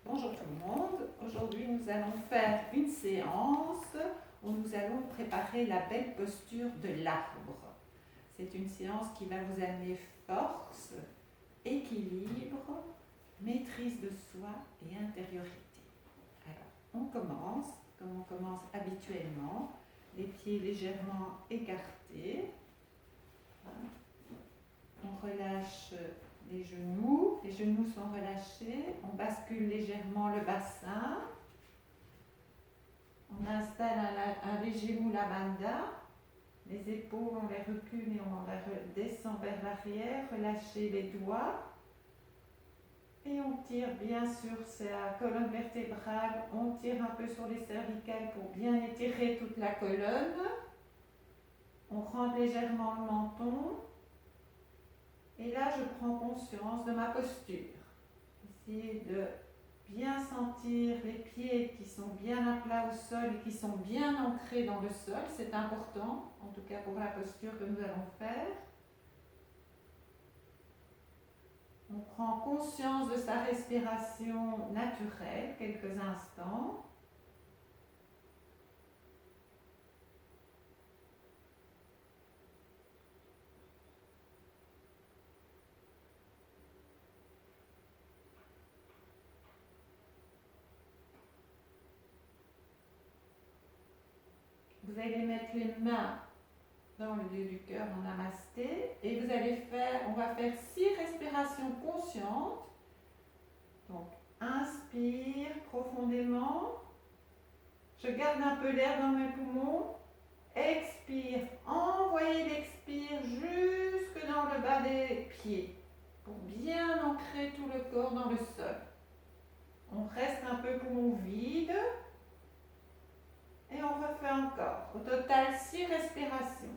Bonjour tout le monde, aujourd'hui nous allons faire une séance où nous allons préparer la belle posture de l'arbre. C'est une séance qui va vous amener force, équilibre, maîtrise de soi et intériorité. Alors, on commence, comme on commence habituellement, les pieds légèrement écartés. On relâche les genoux sont relâchés, on bascule légèrement le bassin, on installe un léger Mula Bandha, les épaules on les recule et on les descend vers l'arrière, relâchez les doigts et on tire bien sur sa colonne vertébrale, on tire un peu sur les cervicales pour bien étirer toute la colonne, on rentre légèrement le menton. Et là, je prends conscience de ma posture. Essayez de bien sentir les pieds qui sont bien à plat au sol et qui sont bien ancrés dans le sol. C'est important, en tout cas pour la posture que nous allons faire. On prend conscience de sa respiration naturelle quelques instants. Vous allez mettre les mains dans le lieu du cœur en namasté et on va faire 6 respirations conscientes. Donc, inspire profondément. Je garde un peu d'air dans mes poumons. Expire. Envoyez l'expire jusque dans le bas des pieds pour bien ancrer tout le corps dans le sol. On reste un peu poumon vide. Et on refait encore. Au total, 6 respirations.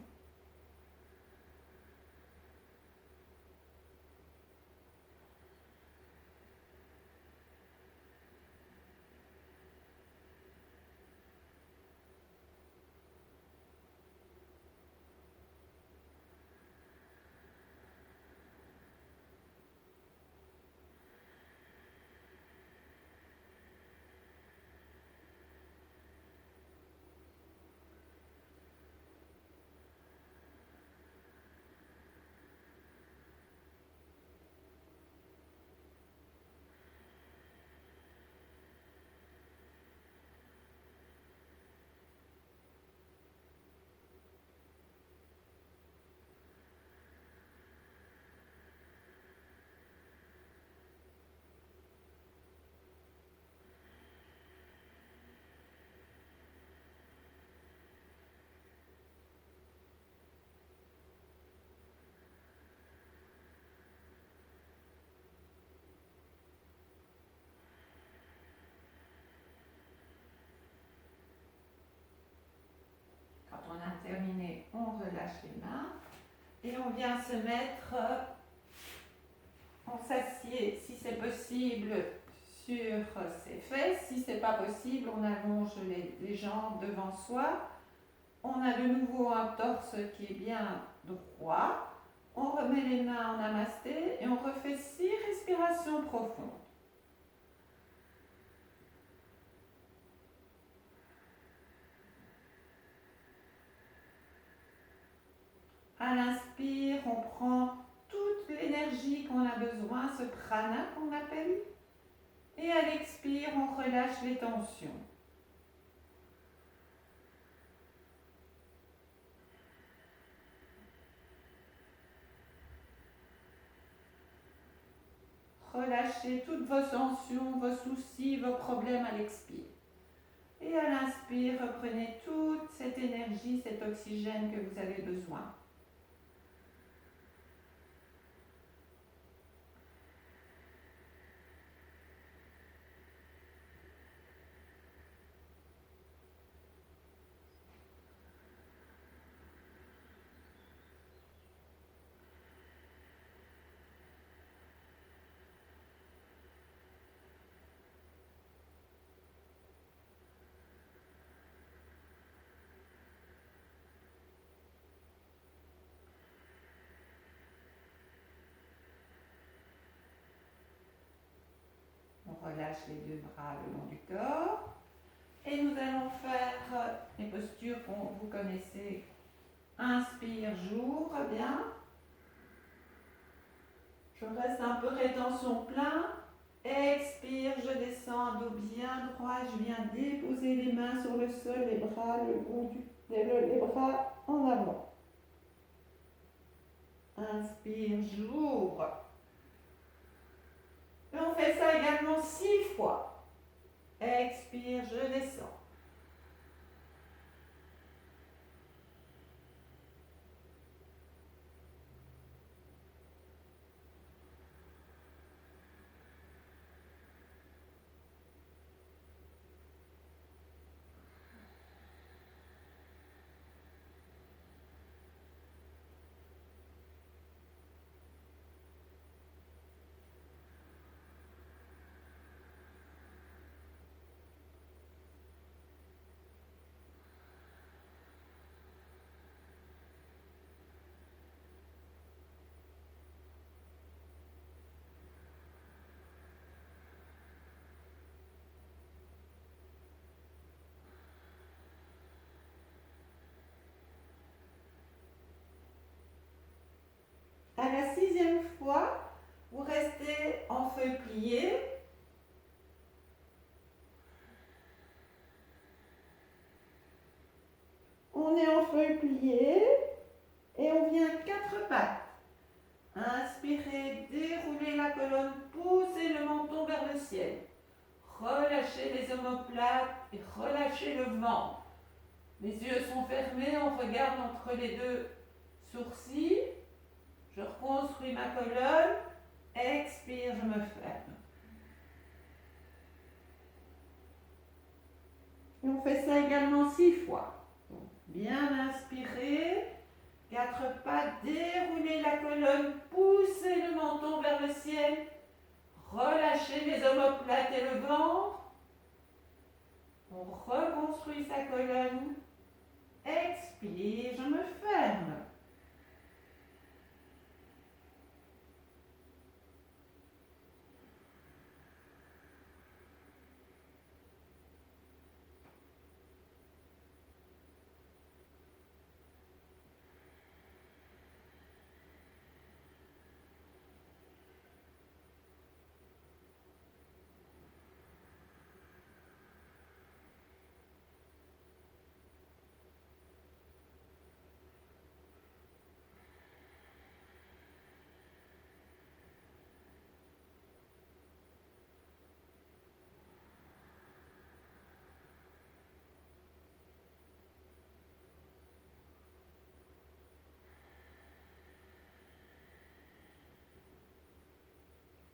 Quand on a terminé, on relâche les mains et on vient se mettre, on s'assied si c'est possible sur ses fesses. Si c'est pas possible, on allonge les jambes devant soi. On a de nouveau un torse qui est bien droit. On remet les mains en namasté et on refait 6 respirations profondes. À l'inspire, on prend toute l'énergie qu'on a besoin, ce prana qu'on appelle. Et à l'expire, on relâche les tensions. Relâchez toutes vos tensions, vos soucis, vos problèmes à l'expire. Et à l'inspire, reprenez toute cette énergie, cet oxygène que vous avez besoin. relâche les deux bras le long du corps. Et nous allons faire les postures que vous connaissez. Inspire, j'ouvre bien. Je reste un peu rétention plein. Expire, je descends, dos bien droit. Je viens déposer les mains sur le sol, les bras les bras en avant. Inspire, j'ouvre. Et on fait ça également 6 fois. Expire, je descends. À la 6e fois, vous restez en feuille pliée. On est en feuille pliée et on vient 4 pattes. Inspirez, déroulez la colonne, poussez le menton vers le ciel. Relâchez les omoplates et relâchez le ventre. Les yeux sont fermés, on regarde entre les deux sourcils. Je reconstruis ma colonne. Expire, je me ferme. Et on fait ça également 6 fois. Donc, bien inspirer. 4 pattes, déroulez la colonne, poussez le menton vers le ciel. Relâchez les omoplates et le ventre. On reconstruit sa colonne. Expire, je me ferme.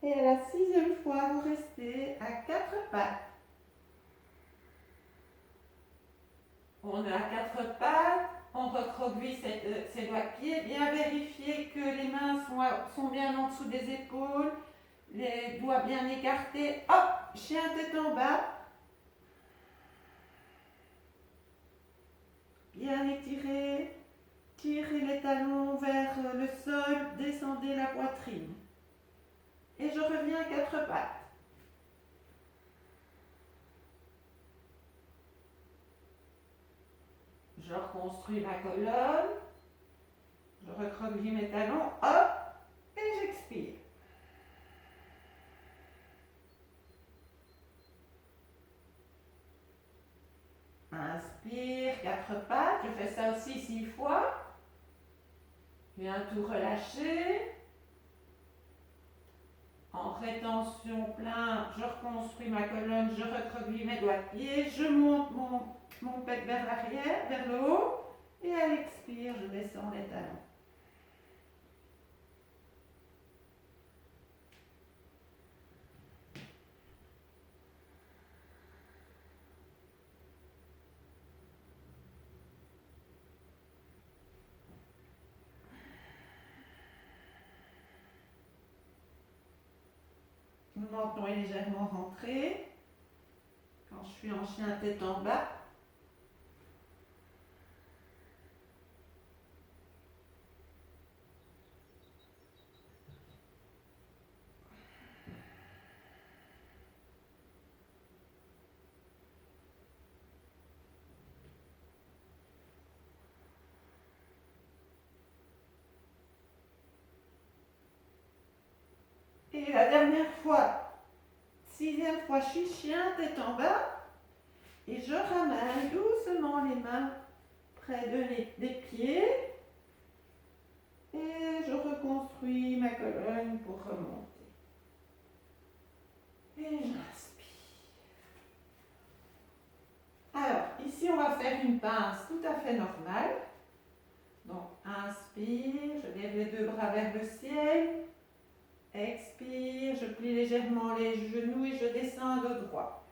Et à la 6e fois, vous restez à 4 pattes. On est à 4 pattes, on recroqueville ses doigts de pied, bien vérifier que les mains sont bien en dessous des épaules, les doigts bien écartés. Hop, chien tête en bas. Bien étiré, tirez les talons vers le sol, descendez la poitrine. Et je reviens à 4 pattes. Je reconstruis ma colonne. Je recroqueville mes talons. Hop, et j'expire. Inspire, 4 pattes. Je fais ça aussi 6 fois. Viens tout relâcher. En rétention plein, je reconstruis ma colonne, je recroqueville mes doigts de pied, je monte mon pec vers l'arrière, vers le haut, et à l'expire, je descends les talons. Le menton est légèrement rentré. Quand je suis en chien tête en bas, Et la dernière fois, 6e fois, je suis chien, tête en bas. Et je ramène doucement les mains près des pieds. Et je reconstruis ma colonne pour remonter. Et j'inspire. Alors, ici, on va faire une pince tout à fait normale. Donc, inspire, je lève les 2 bras vers le ciel. Expire, je plie légèrement les genoux et je descends à dos droit.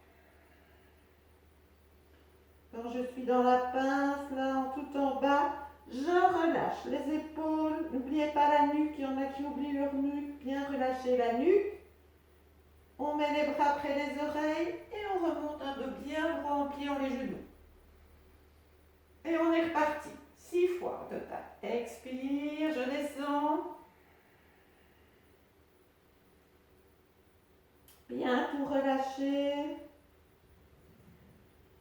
Quand je suis dans la pince, là, tout en bas, je relâche les épaules. N'oubliez pas la nuque, il y en a qui oublient leur nuque. Bien relâcher la nuque. On met les bras près des oreilles et on remonte un dos bien droit en pliant les genoux. Et on est reparti. 6 fois au total. Expire, je descends. Bien tout relâcher.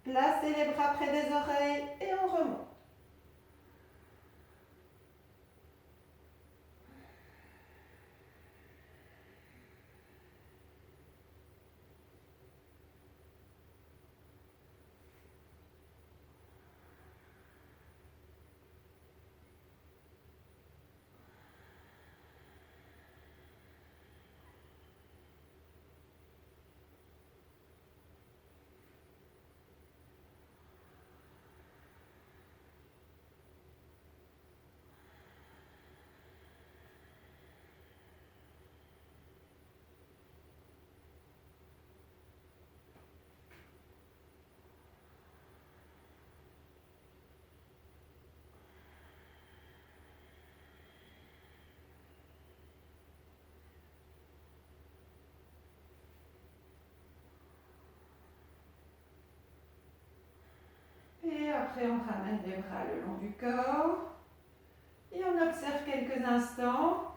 Placez les bras près des oreilles et on remonte. Et après, on ramène les bras le long du corps. Et on observe quelques instants.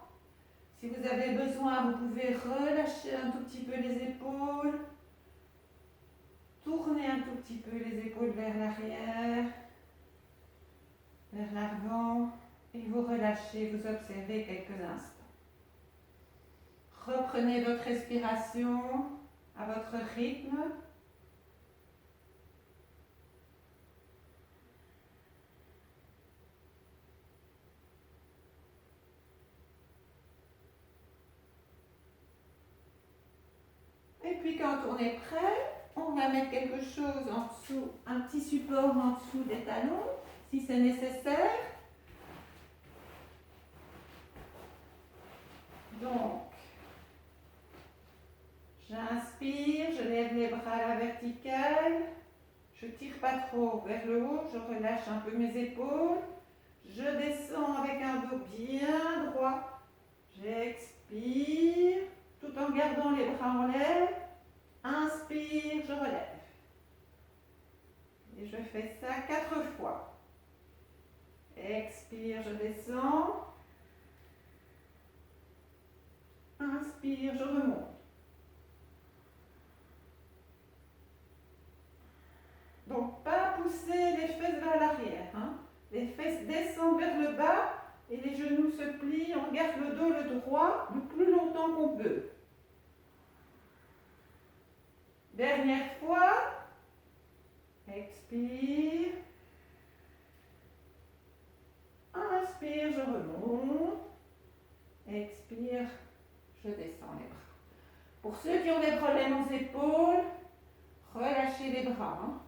Si vous avez besoin, vous pouvez relâcher un tout petit peu les épaules. Tournez un tout petit peu les épaules vers l'arrière, vers l'avant. Et vous relâchez, vous observez quelques instants. Reprenez votre respiration à votre rythme. Et puis quand on est prêt, on va mettre quelque chose en dessous, un petit support en dessous des talons, si c'est nécessaire. Donc, j'inspire, je lève les bras à la verticale, je ne tire pas trop vers le haut, je relâche un peu mes épaules, je descends avec un dos bien droit, j'expire, tout en gardant les bras en l'air, inspire, je relève. Et je fais ça 4 fois. Expire, je descends. Inspire, je remonte. Donc, pas pousser les fesses vers l'arrière. Hein. Les fesses descendent vers le bas et les genoux se plient. On garde le dos le droit le plus longtemps qu'on peut. Dernière fois. Expire. Inspire, je remonte. Expire, je descends les bras. Pour ceux qui ont des problèmes aux épaules, relâchez les bras. Hein.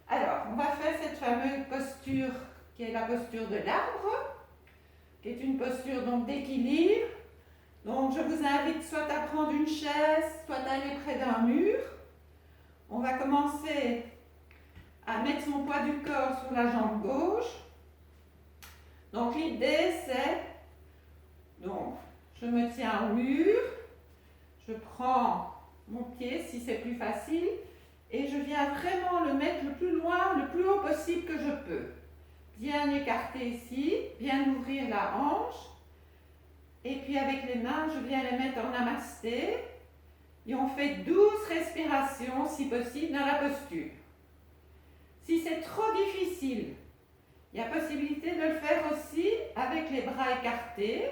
Alors, on va faire cette fameuse posture qui est la posture de l'arbre, qui est une posture donc d'équilibre. Donc, je vous invite soit à prendre une chaise, soit à aller près d'un mur. On va commencer à mettre son poids du corps sur la jambe gauche. Donc, l'idée, c'est, donc, je me tiens au mur, je prends mon pied si c'est plus facile, et je viens vraiment le mettre le plus loin, le plus haut possible que je peux. Bien écarter ici, bien ouvrir la hanche. Et puis avec les mains, je viens les mettre en namasté. Et on fait 12 respirations, si possible, dans la posture. Si c'est trop difficile, il y a possibilité de le faire aussi avec les bras écartés.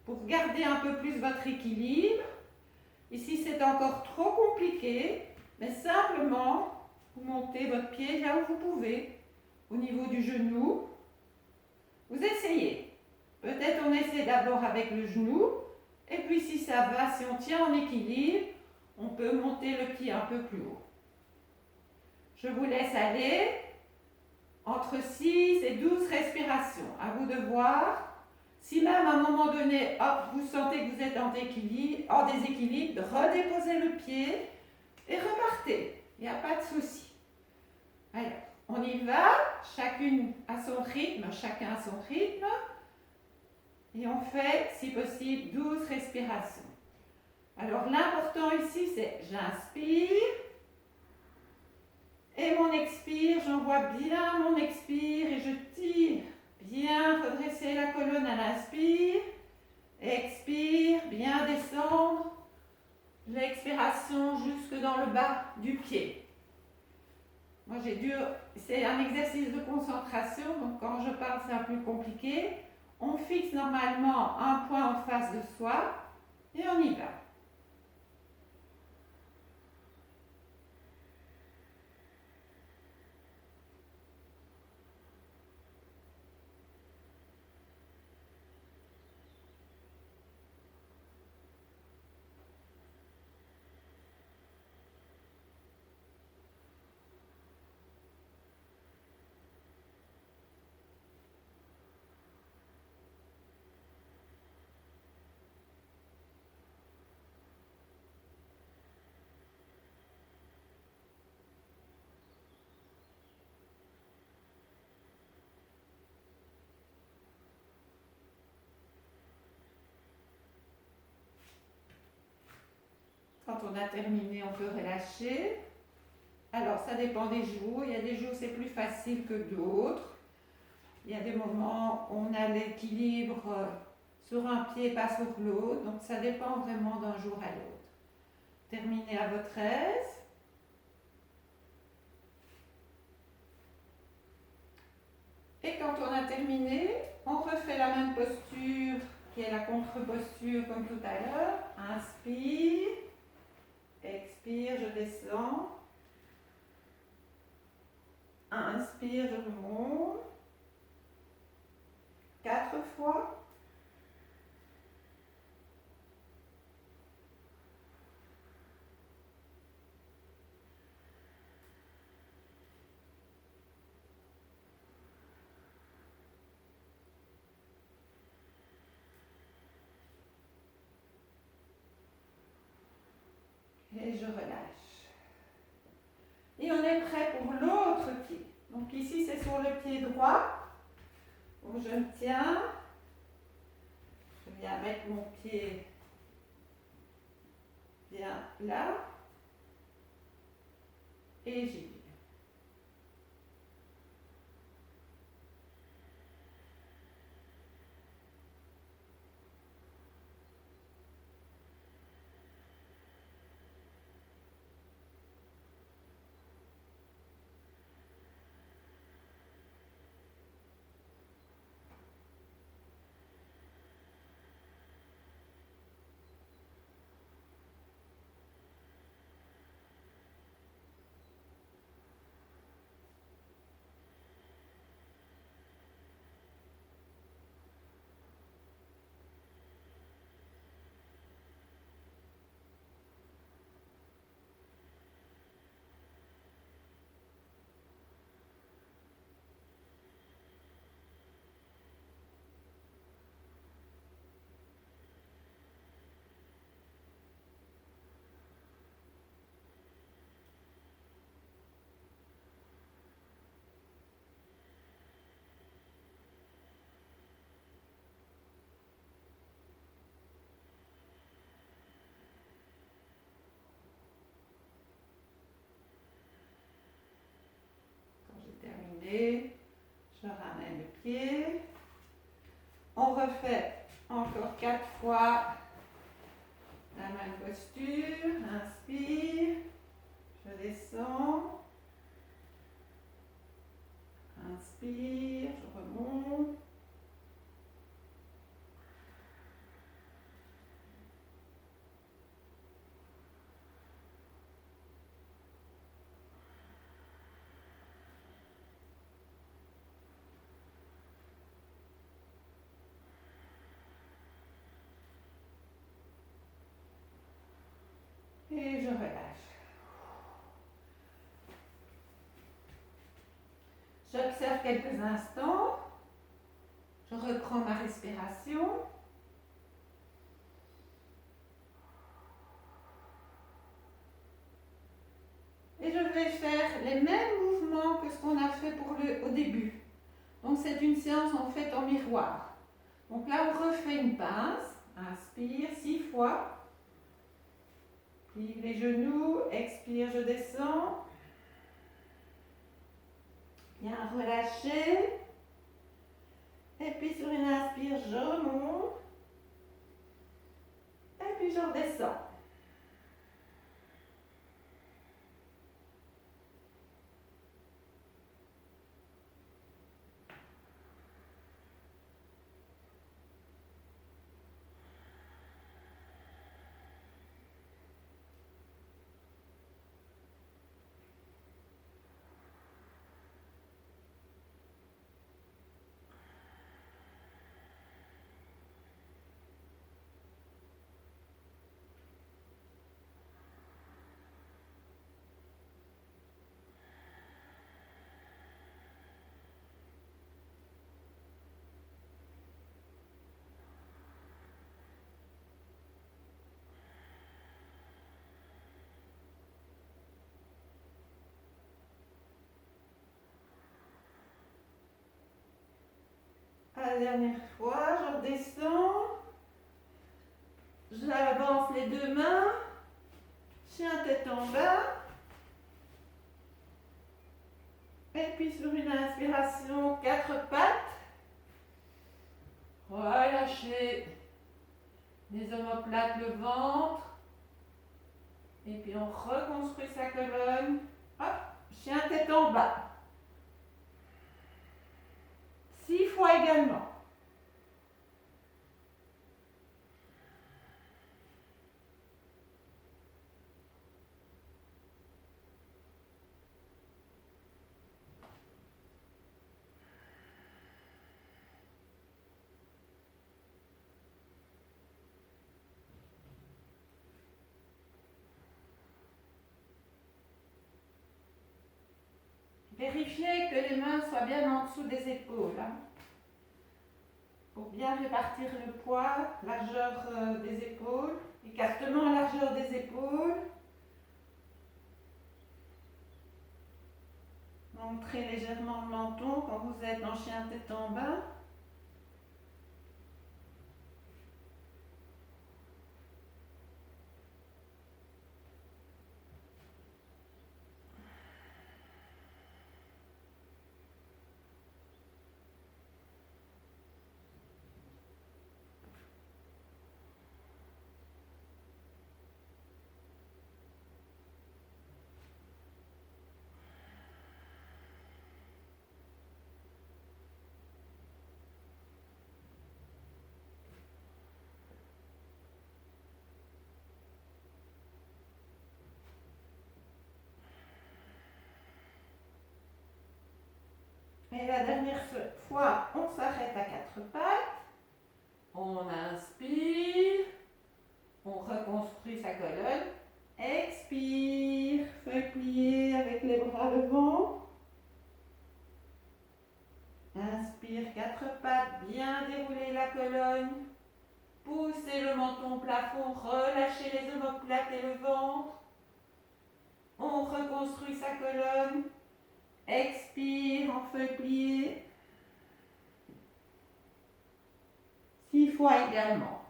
pour garder un peu plus votre équilibre. Ici, c'est encore trop compliqué, mais simplement, vous montez votre pied là où vous pouvez, au niveau du genou. Vous essayez. Peut-être on essaie d'abord avec le genou, et puis si ça va, si on tient en équilibre, on peut monter le pied un peu plus haut. Je vous laisse aller entre 6 et 12 respirations. À vous de voir. Si même à un moment donné, hop, vous sentez que vous êtes en déséquilibre, redéposez le pied et repartez. Il n'y a pas de souci. Alors, on y va, chacune à son rythme, chacun à son rythme. Et on fait, si possible, 12 respirations. Alors, l'important ici, c'est j'inspire. Et mon expire, j'envoie bien mon expire et je tire. Bien redresser la colonne à l'inspire. Expire, bien descendre. L'expiration jusque dans le bas du pied. Moi c'est un exercice de concentration, donc quand je parle c'est un peu compliqué. On fixe normalement un point en face de soi et on y va. Quand on a terminé, on peut relâcher. Alors, ça dépend des jours. Il y a des jours où c'est plus facile que d'autres. Il y a des moments où on a l'équilibre sur un pied, pas sur l'autre. Donc, ça dépend vraiment d'un jour à l'autre. Terminez à votre aise. Et quand on a terminé, on refait la même posture qui est la contre-posture comme tout à l'heure. Inspire. Expire, je descends. Inspire, je remonte. 4 fois. Et je relâche. Et on est prêt pour l'autre pied. Donc ici, c'est sur le pied droit. Donc je me tiens. Je viens mettre mon pied bien là. Et j'y vais. Je ramène le pied. On refait encore 4 fois la même posture. Inspire. Je descends. Inspire. Je remonte. Et je relâche. J'observe quelques instants. Je reprends ma respiration. Et je vais faire les mêmes mouvements que ce qu'on a fait au début. Donc c'est une séance en fait en miroir. Donc là on refait une pince. Inspire 6 fois. Plie les genoux. Expire, je descends. Bien relâcher. Et puis sur une inspire, je remonte. Et puis je redescends. À la dernière fois, je redescends. J'avance les deux mains. Chien tête en bas. Et puis sur une inspiration, 4 pattes. Relâchez les omoplates, le ventre. Et puis on reconstruit sa colonne. Hop, chien tête en bas. 6 fois également. Vérifiez que les mains soient bien en dessous des épaules. Pour bien répartir le poids, largeur des épaules, écartement, largeur des épaules. Montrez légèrement le menton quand vous êtes en chien tête en bas. Et la dernière fois, on s'arrête à 4 pattes. On inspire. On reconstruit sa colonne. Expire. Feuille pliée avec les bras devant. Inspire, 4 pattes. Bien dérouler la colonne. Poussez le menton au plafond. Relâchez les omoplates et le ventre. On reconstruit sa colonne. Expire en feuille pliée. 6 fois également.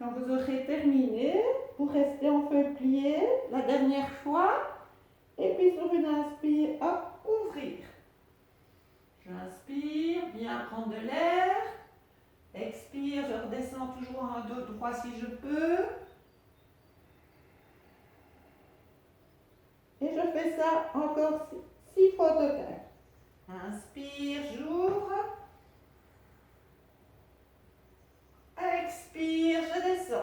Quand vous aurez terminé, vous restez en feuille pliée la dernière fois et puis sur une inspire, hop, ouvrir. J'inspire, bien prendre de l'air. Expire, je redescends toujours en dos droit si je peux. Et je fais ça encore 6 fois au total. Inspire, j'ouvre. Expire, je descends.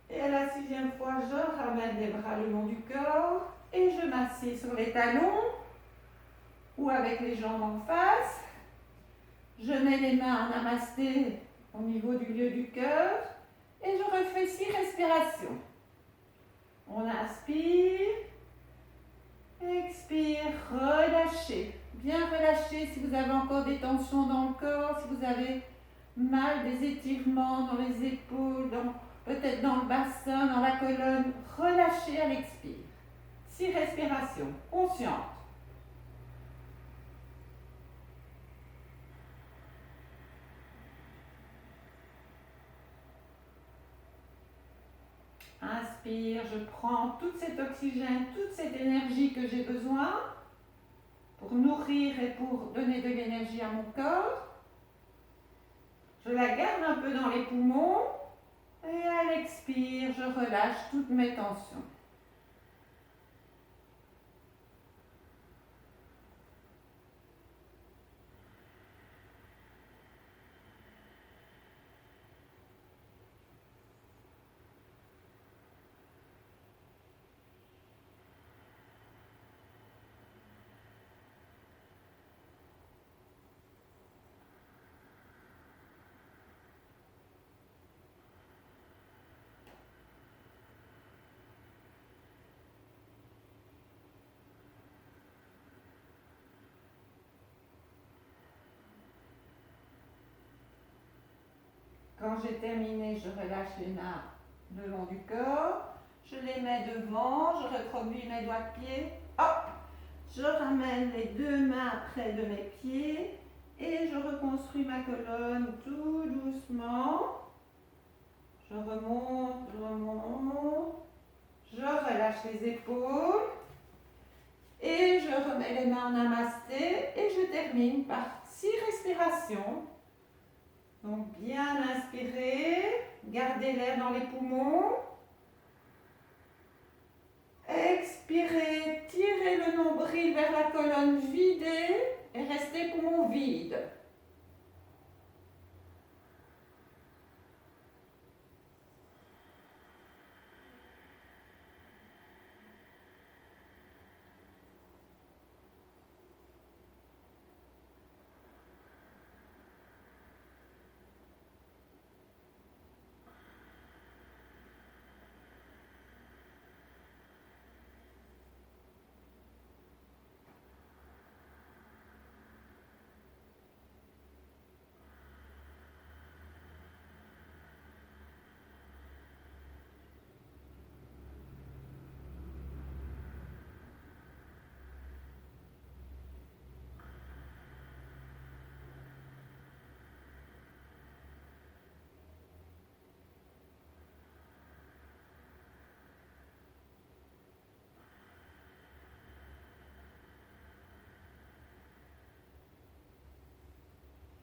Et à la 6e fois, je ramène les bras le long du corps et je m'assieds sur les talons ou avec les jambes en face. Je mets les mains en namasté au niveau du lieu du cœur et je refais 6 respirations. On inspire, expire, relâchez. Bien relâchez si vous avez encore des tensions dans le corps, si vous avez mal, des étirements dans les épaules, peut-être dans le bassin, dans la colonne. Relâchez à l'expire. 6 respirations conscientes. Inspire, je prends tout cet oxygène, toute cette énergie que j'ai besoin pour nourrir et pour donner de l'énergie à mon corps. Je la garde un peu dans les poumons et à l'expire, je relâche toutes mes tensions. Quand j'ai terminé, je relâche les mains le long du corps. Je les mets devant, je recroqueville mes doigts de pied. Hop! Je ramène les 2 mains près de mes pieds et je reconstruis ma colonne tout doucement. Je remonte, je relâche les épaules et je remets les mains en namasté et je termine par 6 respirations. Donc bien inspirer, gardez l'air dans les poumons. Expirez, tirez le nombril vers la colonne vidée et restez poumons vides.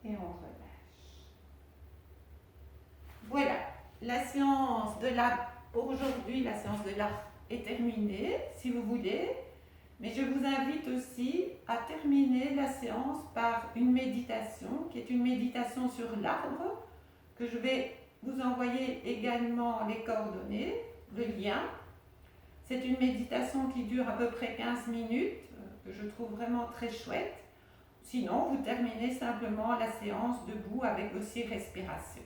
Et on relâche. Voilà, la séance de l'art pour aujourd'hui, la séance de l'art est terminée, si vous voulez. Mais je vous invite aussi à terminer la séance par une méditation, qui est une méditation sur l'arbre, que je vais vous envoyer également les coordonnées, le lien. C'est une méditation qui dure à peu près 15 minutes, que je trouve vraiment très chouette. Sinon, vous terminez simplement la séance debout avec aussi respiration.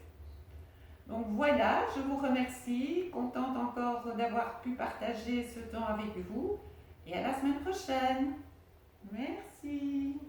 Donc voilà, je vous remercie, contente encore d'avoir pu partager ce temps avec vous et à la semaine prochaine. Merci.